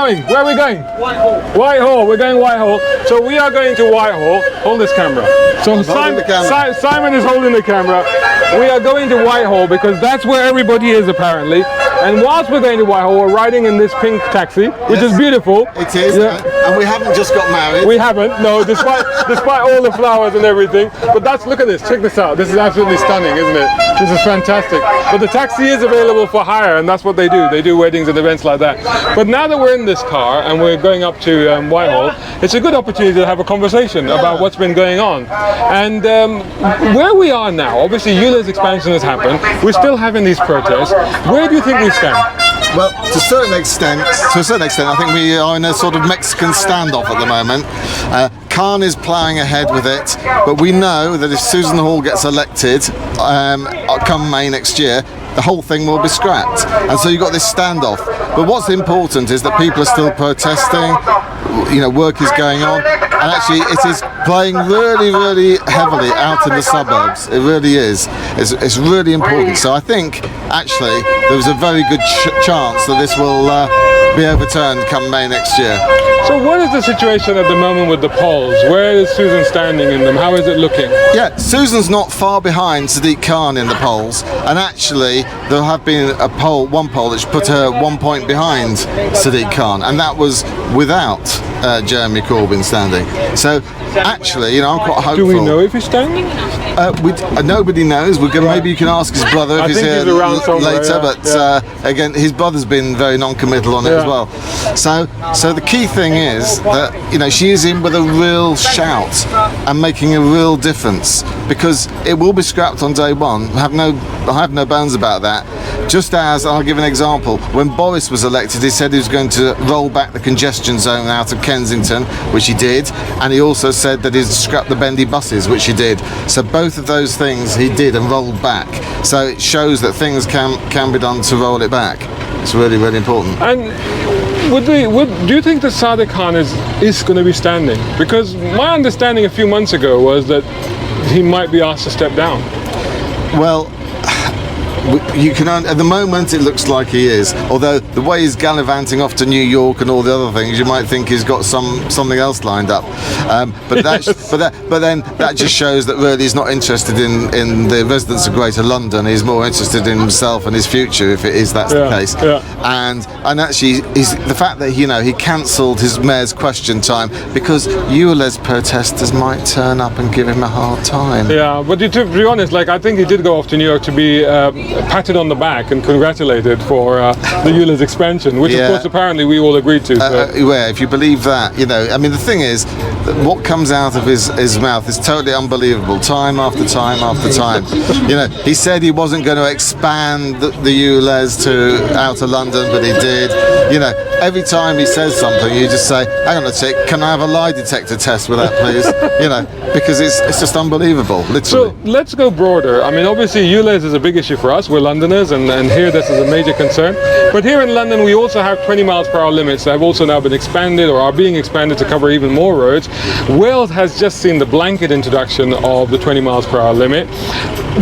going? Where are we going? Whitehall. Whitehall. We're going Whitehall. So we are going to Whitehall. Hold this camera. So Simon is holding the camera. We are going to Whitehall because that's where everybody is apparently. And whilst we're going to Whitehall, we're riding in this pink taxi, which is beautiful. It is, and we haven't just got married. We haven't, no, despite all the flowers and everything. But look at this, check this out. This is absolutely stunning, isn't it? This is fantastic. But the taxi is available for hire, and that's what they do. They do weddings and events like that. But now that we're in this car and we're going up to Whitehall, it's a good opportunity to have a conversation about what's been going on. And where we are now, obviously ULEZ expansion has happened. We're still having these protests. Where do you think we stand? Well, to a certain extent, I think we are in a sort of Mexican standoff at the moment. Khan is ploughing ahead with it, but we know that if Susan Hall gets elected come May next year, the whole thing will be scrapped. And so you've got this standoff. But what's important is that people are still protesting, work is going on, and actually it is playing really, really heavily out in the suburbs. It really is. It's really important. So I think actually there's a very good chance that this will be overturned come May next year. So what is the situation at the moment with the polls? Where is Susan standing in them? How is it looking? Yeah, Susan's not far behind Sadiq Khan in the polls, and actually there have been one poll which put her 1 point behind Sadiq Khan, and that was without Jeremy Corbyn standing. So actually, I'm quite hopeful. Do we know if he's standing? Nobody knows. Maybe you can ask his brother if he's here later. But again, his brother's been very non-committal on it as well. So the key thing is that she is in with a real shout and making a real difference, because it will be scrapped on day one. I have no bones about that. Just as, I'll give an example, when Boris was elected, he said he was going to roll back the congestion zone out of Kensington, which he did, and he also said that he'd scrap the bendy buses, which he did. So both of those things he did and rolled back. So it shows that things can be done to roll it back. It's really, really important. And do you think that Sadiq Khan is going to be standing? Because my understanding a few months ago was that he might be asked to step down. Well, at the moment it looks like he is, although the way he's gallivanting off to New York and all the other things, you might think he's got something else lined up. But then that just shows that really he's not interested in the residents of Greater London. He's more interested in himself and his future, if that's the case. Yeah. And actually, the fact that he cancelled his mayor's question time because ULEZ protesters might turn up and give him a hard time. Yeah, but to be honest, I think he did go off to New York to be patted on the back and congratulated for the ULEZ expansion, which of course apparently we all agreed to. If you believe that, the thing is, that what comes out of his mouth is totally unbelievable, time after time after time. He said he wasn't going to expand the ULEZ to outer London, but he did. Every time he says something, you just say, hang on a tick, can I have a lie detector test with that, please? Because it's just unbelievable, literally. So let's go broader. Obviously ULEZ is a big issue for us. We're Londoners, and here this is a major concern. But here in London we also have 20 miles per hour limits that have also now been expanded or are being expanded to cover even more roads. Wales has just seen the blanket introduction of the 20 miles per hour limit.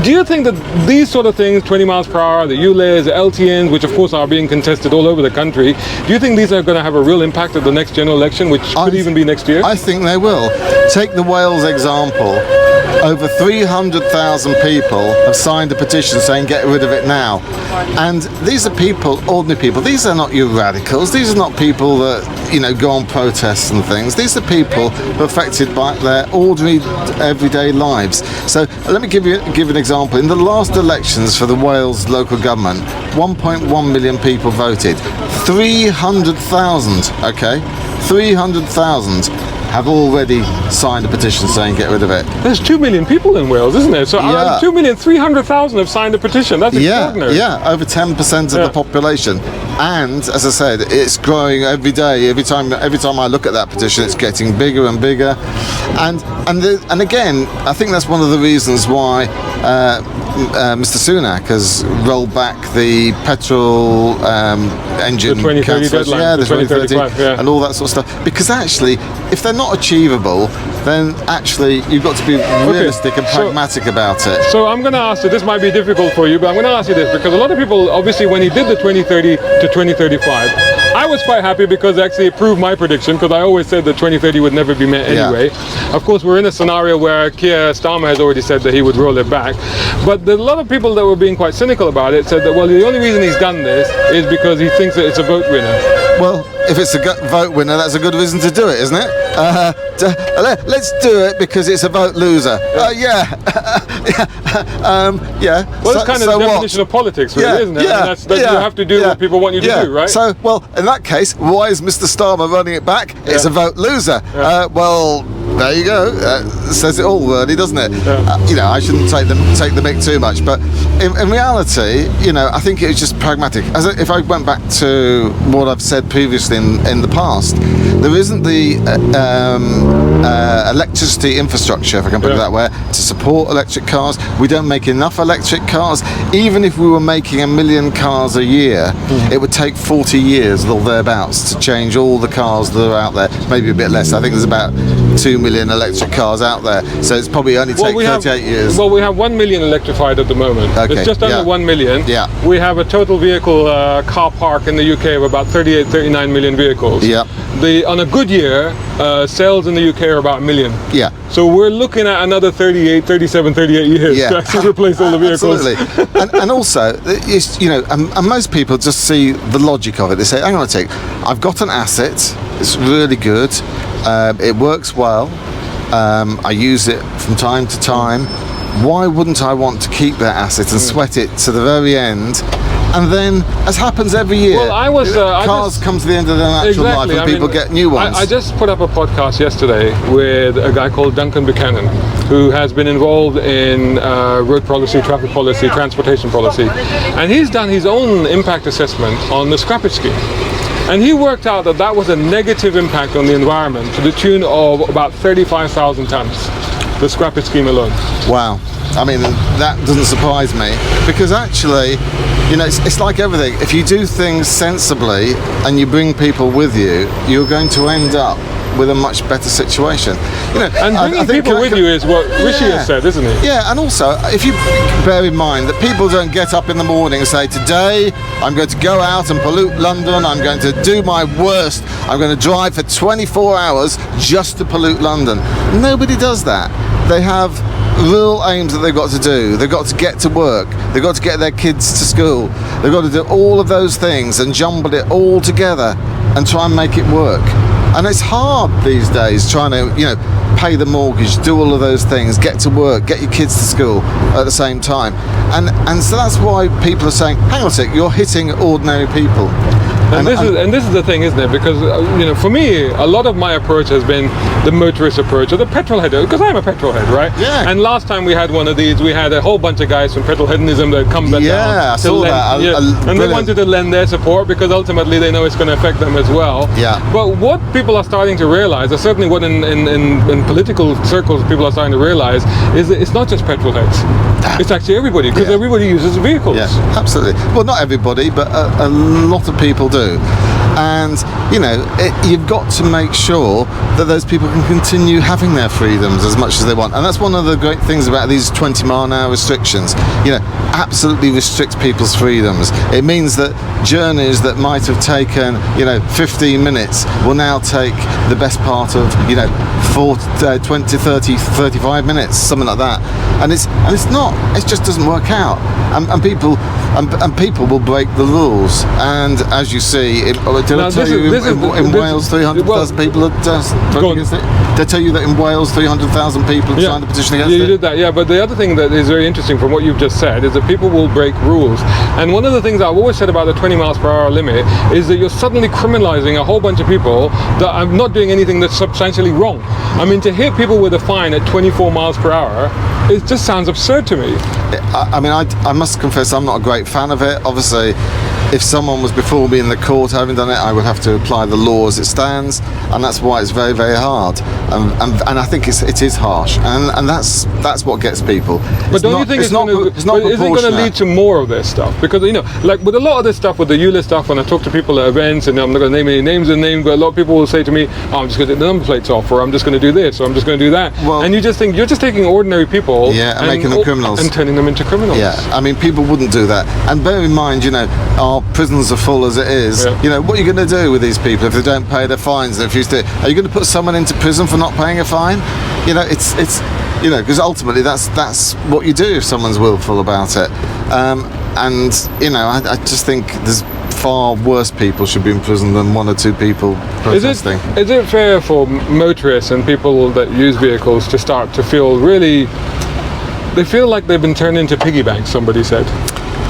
Do you think that these sort of things, 20 miles per hour, the ULEZ, the LTNs, which of course are being contested all over the country, do you think these are going to have a real impact at the next general election, which could even be next year? I think they will. Take the Wales example. Over 300,000 people have signed a petition saying get rid of it now. And these are people, ordinary people. These are not your radicals. These are not people that, go on protests and things. These are people who are affected by their ordinary, everyday lives. So let me give an example. In the last elections for the Wales local government, 1.1 million people voted. 300,000, 300,000 have already signed a petition saying get rid of it. There's 2 million people in Wales, isn't there? So 2,300,000 have signed a petition. That's extraordinary. Yeah, over 10% of the population. And as I said, it's growing every day. Every time I look at that petition, it's getting bigger and bigger. And again, I think that's one of the reasons why Mr. Sunak has rolled back the petrol engine, the 2030 deadline, the 2030, and all that sort of stuff. Because actually, if they're not achievable, then actually you've got to be realistic and pragmatic about it. So I'm going to ask you, this might be difficult for you, but I'm going to ask you this, because a lot of people, obviously when he did the 2030 to 2035, I was quite happy because actually it proved my prediction, because I always said that 2030 would never be met anyway. Of course, we're in a scenario where Keir Starmer has already said that he would roll it back. But a lot of people that were being quite cynical about it said that, well, the only reason he's done this is because he thinks that it's a vote winner. Well, if it's a vote winner, that's a good reason to do it, isn't it? Let's do it because it's a vote loser. Yeah. Well, it's kind of the definition of politics, really, isn't it? I mean, you have to do what people want you to do, right? So, well, in that case, why is Mr. Starmer running it back? It's a vote loser. Well, there you go. Says it all, really, doesn't it? I shouldn't take the mick too much, but in reality, I think it was just pragmatic. If I went back to what I've said previously in the past, there isn't the electricity infrastructure, if I can put it that way, to support electric cars. We don't make enough electric cars. Even if we were making 1 million cars a year, it would take 40 years or thereabouts to change all the cars that are out there. Maybe a bit less. I think there's about 2 million electric cars out there, so it's probably only take 38 years. Well, we have 1 million electrified at the moment. Okay. It's just under 1 million. Yeah. We have a total vehicle car park in the UK of about 38, 39 million vehicles. Yeah. On a good year, sales in the UK are about 1 million. Yeah. So we're looking at another 38 years to actually replace all the vehicles. Absolutely. and also, and most people just see the logic of it. They say, hang on a sec, I've got an asset, it's really good, it works well, I use it from time to time. Why wouldn't I want to keep that asset and sweat it to the very end? And then, as happens every year, cars come to the end of their natural life and people get new ones. I just put up a podcast yesterday with a guy called Duncan Buchanan, who has been involved in road policy, traffic policy, transportation policy. And he's done his own impact assessment on the scrappage scheme. And he worked out that that was a negative impact on the environment to the tune of about 35,000 tons, the scrappage scheme alone. Wow. I mean, that doesn't surprise me, because actually, it's like everything. If you do things sensibly and you bring people with you, you're going to end up with a much better situation. And bringing people with you is what Rishi has said, isn't it? Yeah, and also, if you bear in mind that people don't get up in the morning and say, today I'm going to go out and pollute London, I'm going to do my worst, I'm going to drive for 24 hours just to pollute London. Nobody does that. They have real aims that they've got to do. They've got to get to work, they've got to get their kids to school, they've got to do all of those things and jumble it all together and try and make it work. And it's hard these days trying to, pay the mortgage, do all of those things, get to work, get your kids to school at the same time. And so that's why people are saying, hang on a sec, you're hitting ordinary people. And this is the thing, isn't it? Because for me, a lot of my approach has been the motorist approach, or the petrol head, because I'm a petrol head, right? Yeah. And last time we had one of these, we had a whole bunch of guys from petrol hedonism that come back down. I saw that. And they wanted to lend their support because ultimately they know it's going to affect them as well. Yeah. But what people are starting to realize, or certainly what in political circles people are starting to realize, is that it's not just petrol heads. It's actually everybody, because everybody uses vehicles. Yeah, absolutely. Well, not everybody, but a lot of people do. And you've got to make sure that those people can continue having their freedoms as much as they want. And that's one of the great things about these 20-mile-an-hour restrictions. Absolutely restricts people's freedoms. It means that journeys that might have taken 15 minutes will now take the best part of 20, 30, 35 minutes, something like that. And it just doesn't work out. And people will break the rules. And as you see, in Wales 300,000 people are voting against it. Did I tell you that in Wales 300,000 people have signed a petition against it? You did that, yeah. But the other thing that is very interesting from what you've just said is that people will break rules. And one of the things I've always said about the 20 miles per hour limit is that you're suddenly criminalizing a whole bunch of people that are not doing anything that's substantially wrong. I mean, to hit people with a fine at 24 miles per hour, it just sounds absurd to me. I must confess I'm not a great fan of it. Obviously, if someone was before me in the court having done it, I would have to apply the law as it stands, and that's why it's very, very hard. And I think it is harsh, and that's what gets people. But don't you think is it going to lead to more of this stuff? Because like with a lot of this stuff, with the ULEZ stuff, when I talk to people at events, and I'm not going to name any names, but a lot of people will say to me, I'm just going to take the number plates off, or I'm just going to do this, or I'm just going to do that. Well, and you just think you're just taking ordinary people, and making them criminals, and turning them into criminals. Yeah, I mean, people wouldn't do that. and bear in mind, you know, our prisons are full as it is. You know, what are you going to do with these people if they don't pay their fines? If you do, are you going to put someone into prison for not paying a fine? You know, it's you know, because ultimately that's what you do if someone's willful about it. And you know, I just think there's far worse people should be in prison than one or two people protesting. Is it fair for motorists and people that use vehicles to start to feel really, they feel like they've been turned into piggy banks, somebody said?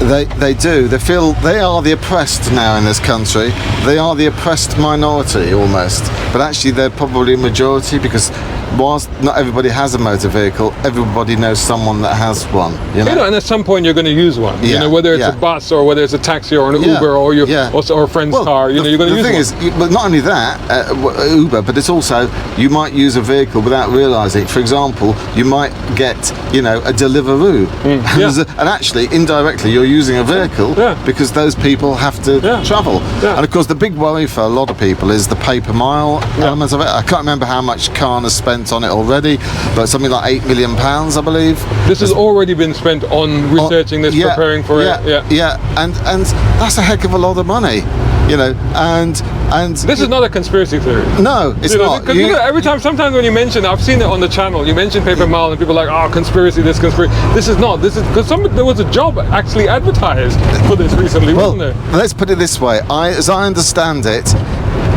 They do. They feel they are the oppressed now in this country. They are the oppressed minority almost. But actually they're probably a majority, because whilst not everybody has a motor vehicle, everybody knows someone that has one. You know, and at some point you're going to use one. You know, whether it's a bus or whether it's a taxi or an Uber or your or a friend's car. You know, you're going to use one. The thing is, but not only that, Uber, but it's also you might use a vehicle without realising. For example, you might get, you know, a Deliveroo, and actually indirectly you're using a vehicle because those people have to travel. And of course, the big worry for a lot of people is the pay-per-mile element of it. I can't remember how much Khan has spent on it already, but something like £8 million, I believe. This has already been spent on researching this, preparing for it. And that's a heck of a lot of money, you know. And this is not a conspiracy theory. No, it's not. Because every time, sometimes when you mention, I've seen it on the channel, you mention pay-per-mile and people are like, oh, conspiracy, this conspiracy. This is not. This is because there was a job actually advertised for this recently, wasn't there? Let's put it this way. As I understand it,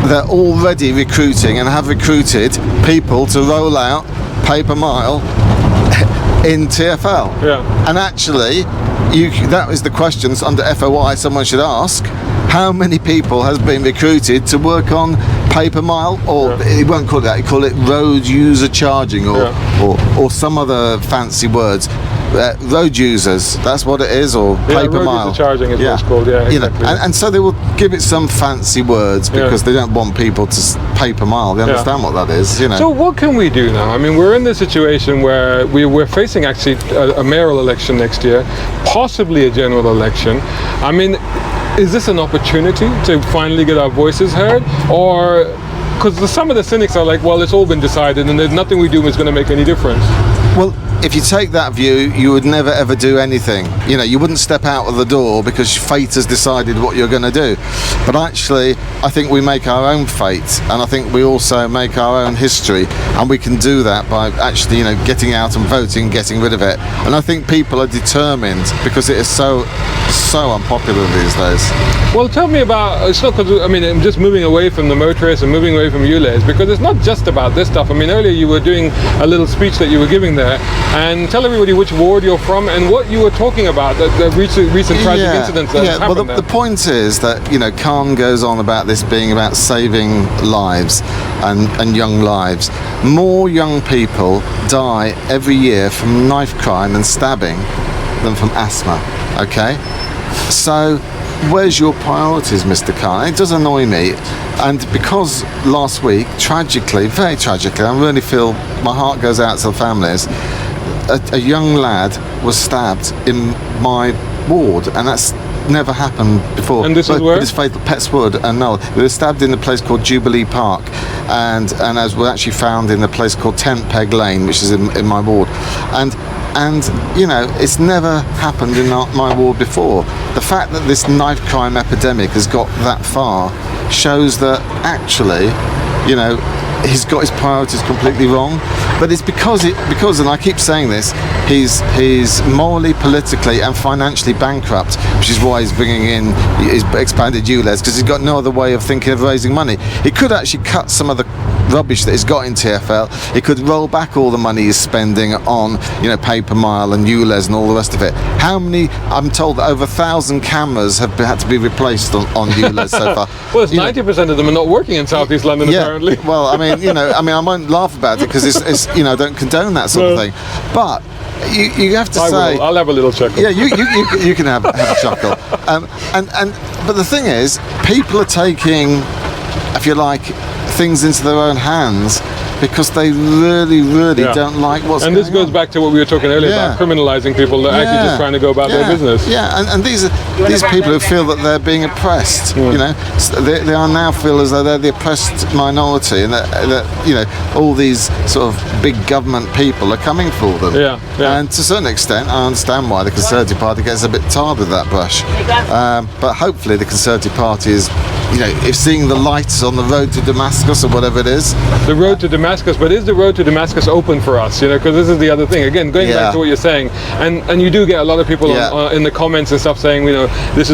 they're already recruiting and have recruited people to roll out pay-per-mile in TfL. And actually, that is the questions under FOI someone should ask. How many people has been recruited to work on pay-per-mile, or he won't call it that, he call it road user charging, or some other fancy words. Road users, that's what it is, or pay-per-mile. Road user charging is what it's called, You know, and so they will give it some fancy words because they don't want people to pay-per-mile. They understand what that is, you know. So what can we do now? I mean, we're in this situation where we're facing actually a mayoral election next year, possibly a general election. I mean, is this an opportunity to finally get our voices heard, or because some of the cynics are like, well, it's all been decided and there's nothing we do is going to make any difference? Well, if you take that view, you would never ever do anything. You know, you wouldn't step out of the door because fate has decided what you're going to do. But actually, I think we make our own fate, and I think we also make our own history, and we can do that by actually, you know, getting out and voting, getting rid of it. And I think people are determined because it is so unpopular these days. Well, tell me about, it's not because, I mean, I'm just moving away from the motorists and moving away from ULEZ, because it's not just about this stuff. I mean, earlier you were doing a little speech that you were giving there, and tell everybody which ward you're from and what you were talking about, the recent tragic incidents that happened well, the point is that, you know, Khan goes on about this being about saving lives and young lives. More young people die every year from knife crime and stabbing than from asthma, okay? So where's your priorities, Mr. Khan? It does annoy me, and because last week, tragically, very tragically, I really feel my heart goes out to the families. A young lad was stabbed in my ward, and that's never happened before. And this is where? It's fatal, Petts Wood Knoll. They were stabbed in a place called Jubilee Park, and as were actually found in a place called Tent Peg Lane, which is in my ward. And you know, it's never happened in my ward before. The fact that this knife crime epidemic has got that far shows that actually, you know, he's got his priorities completely wrong. But it's because, and I keep saying this, he's morally, politically and financially bankrupt, which is why he's bringing in his expanded ULEZ, because he's got no other way of thinking of raising money. He could actually cut some of the rubbish that he's got in TfL. He could roll back all the money he's spending on, you know, pay-per-mile and ULEZ and all the rest of it. How many? I'm told that over 1,000 cameras have had to be replaced on ULEZ so far. Well, it's 90% of them are not working in South East London apparently. Well, I mean, you know, I won't laugh about it because it's you know, don't condone that sort of thing. But you have to say, I'll have a little chuckle. Yeah, you can have a chuckle. But the thing is, people are taking, if you like, things into their own hands because they really don't like what's going on. And this goes back to what we were talking earlier about criminalising people that are actually just trying to go about their business. Yeah, and these people who feel that they're being oppressed, you know, they are now feel as though they're the oppressed minority, and that you know, all these sort of big government people are coming for them. And to a certain extent, I understand why the Conservative Party gets a bit tired with that brush. But hopefully the Conservative Party is, you know, if seeing the lights on the road to Damascus or whatever it is. The road to Damascus, but is the road to Damascus open for us? You know, because this is the other thing. Again, going back to what you're saying, and you do get a lot of people in the comments and stuff saying, you know, it's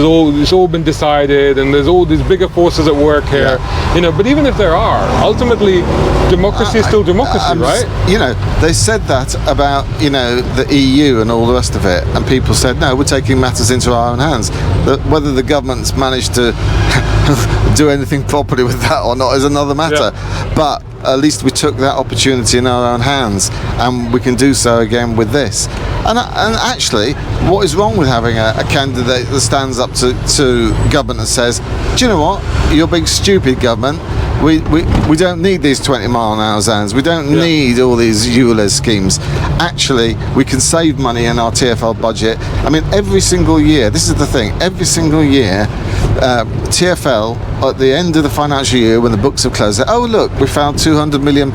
all been decided, and there's all these bigger forces at work here. You know, but even if there are, ultimately, democracy is still democracy, right? You know, they said that about, you know, the EU and all the rest of it, and people said, no, we're taking matters into our own hands. Whether the government's managed to do anything properly with that or not is another matter. But at least we took that opportunity in our own hands, and we can do so again with this. And actually, what is wrong with having a candidate that stands up to government and says, do you know what, you're being stupid, government. We don't need these 20-mile-an-hour zones. We don't need all these ULEZ schemes. Actually, we can save money in our TfL budget. I mean, every single year, this is the thing, every single year, TfL, at the end of the financial year, when the books have closed, say, oh look, we found £200 million,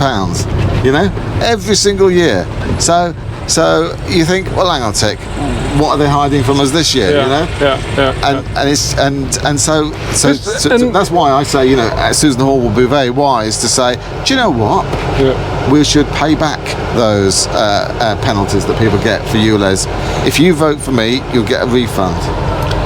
you know, every single year. So you think, well, hang on a sec, what are they hiding from us this year? You know, and so that's why I say, you know, Susan Hall will be very wise to say, do you know what? We should pay back those penalties that people get for ULEZ. If you vote for me, you'll get a refund.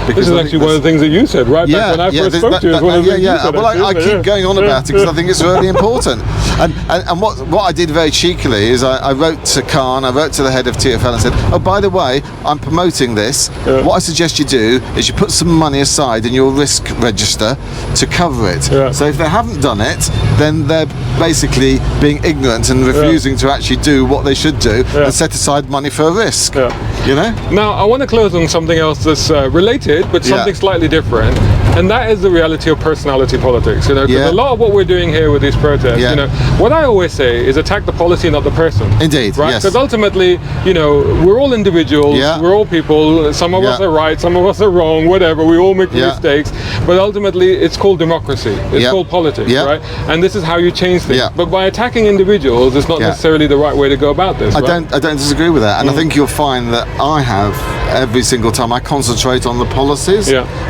Because this is actually one of the things that you said, right? Back when I first spoke to you. Well, I keep going on about it because I think it's really important. And what I did very cheekily is I wrote to Khan, I wrote to the head of TfL and said, oh, by the way, I'm promoting this. What I suggest you do is you put some money aside in your risk register to cover it. So if they haven't done it, then they're basically being ignorant and refusing to actually do what they should do and set aside money for a risk. You know? Now, I want to close on something else that's related, but something slightly different, and that is the reality of personality politics. You know, because a lot of what we're doing here with these protests, you know, what I always say is attack the policy, not the person. Indeed, right? Because ultimately, you know, we're all individuals, we're all people. Some of us are right, some of us are wrong, whatever. We all make mistakes, but ultimately, it's called democracy. It's called politics, right? And this is how you change things. But by attacking individuals, it's not necessarily the right way to go about this. I don't disagree with that, and I think you'll find that I have every single time I concentrate on the policies,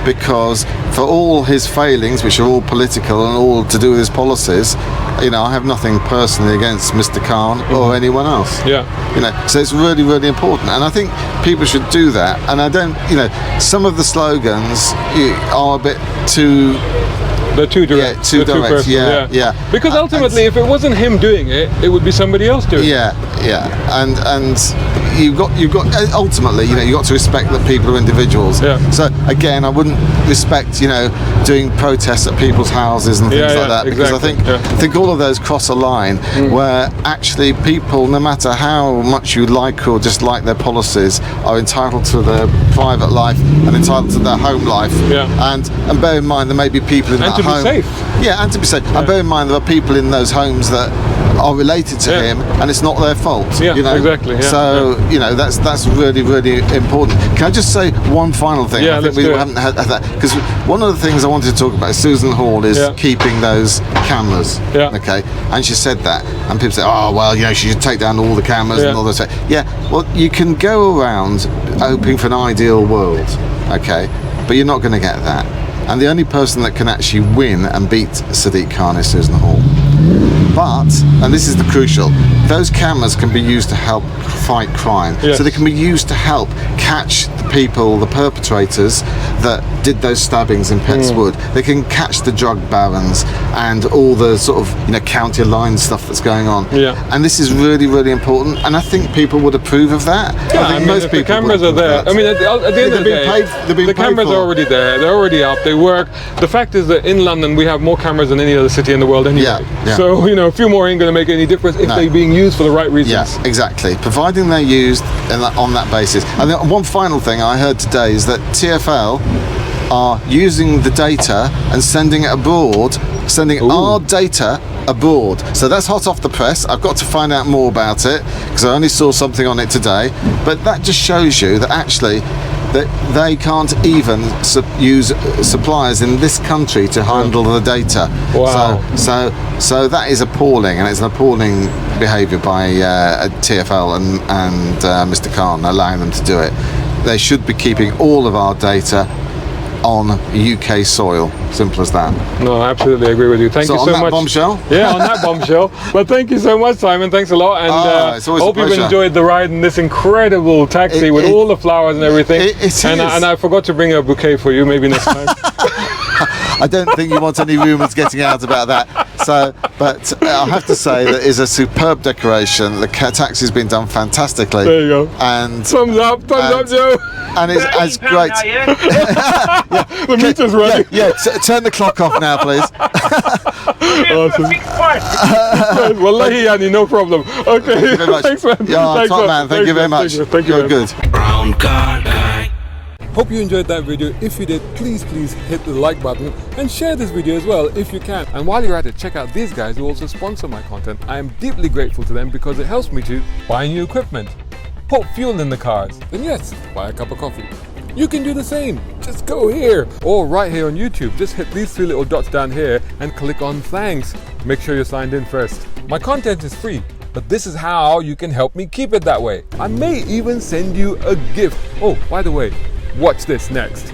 because for all his failings, which are all political and all to do with his policies, you know, I have nothing personally against Mr. Khan or anyone else. You know, so it's really important, and I think people should do that. And I don't, you know, some of the slogans are a bit too. They're too direct. Too direct. Because ultimately, if it wasn't him doing it, it would be somebody else doing it. And you've got ultimately, you know, you've got to respect that people are individuals. So again, I wouldn't respect, you know, doing protests at people's houses and things like that, because I think all of those cross a line where actually people, no matter how much you like or dislike their policies, are entitled to their private life and entitled to their home life. And bear in mind, there may be people in that home. And to be safe. And to be safe. And bear in mind, there are people in those homes that are related to him, and it's not their fault. You know? So you know, that's really important. Can I just say one final thing? I think we haven't had that, because one of the things I wanted to talk about is Susan Hall is keeping those cameras. Okay, and she said that, and people say, oh well, you know, she should take down all the cameras and all this. Well, you can go around hoping for an ideal world, okay, but you're not going to get that. And the only person that can actually win and beat Sadiq Khan is Susan Hall. But, and this is the crucial, those cameras can be used to help fight crime. So they can be used to help catch the people, the perpetrators that did those stabbings in Petts Wood. They can catch the drug barons and all the sort of, you know, county line stuff that's going on. And this is really important, and I think people would approve of that. I think most people the cameras are there. I mean, at the end of the day, the cameras are already there. They're already up. They work. The fact is that in London we have more cameras than any other city in the world anyway. So, you know, a few more ain't going to make any difference if they're being used for the right reasons. Exactly. Providing they're used on that basis. And then one final thing I heard today is that TfL are using the data and sending it abroad, sending our data abroad. So that's hot off the press. I've got to find out more about it because I only saw something on it today. But that just shows you that actually that they can't even use suppliers in this country to handle the data. Wow. So that is appalling, and it's an appalling behaviour by TfL and Mr. Khan, allowing them to do it. They should be keeping all of our data on UK soil. Simple as that. No, I absolutely agree with you. Thank you so much. On that bombshell? Yeah, on that bombshell. But thank you so much, Simon. Thanks a lot. And it's always hope a pleasure. you've enjoyed the ride in this incredible taxi with all the flowers and everything. It is. And I forgot to bring a bouquet for you. Maybe next time. I don't think you want any rumours getting out about that. So, but I have to say that is a superb decoration. The taxi's been done fantastically. There you go. And thumbs up, Joe. And it's great. The meter's running. Turn the clock off now, please. Awesome. Wallahi, Yani, no problem. Okay. Thank you very much. Thanks, man. Yeah, top man. Thank you very much. Thank you. You're good. Brown car guy. Hope you enjoyed that video. If you did, please hit the like button and share this video as well if you can. And while you're at it, check out these guys who also sponsor my content. I am deeply grateful to them because it helps me to buy new equipment, put fuel in the cars, and yes, buy a cup of coffee. You can do the same. Just go here or right here on YouTube. Just hit these 3 little dots down here and click on thanks. Make sure you're signed in first. My content is free, but this is how you can help me keep it that way. I may even send you a gift. Oh, by the way, watch this next.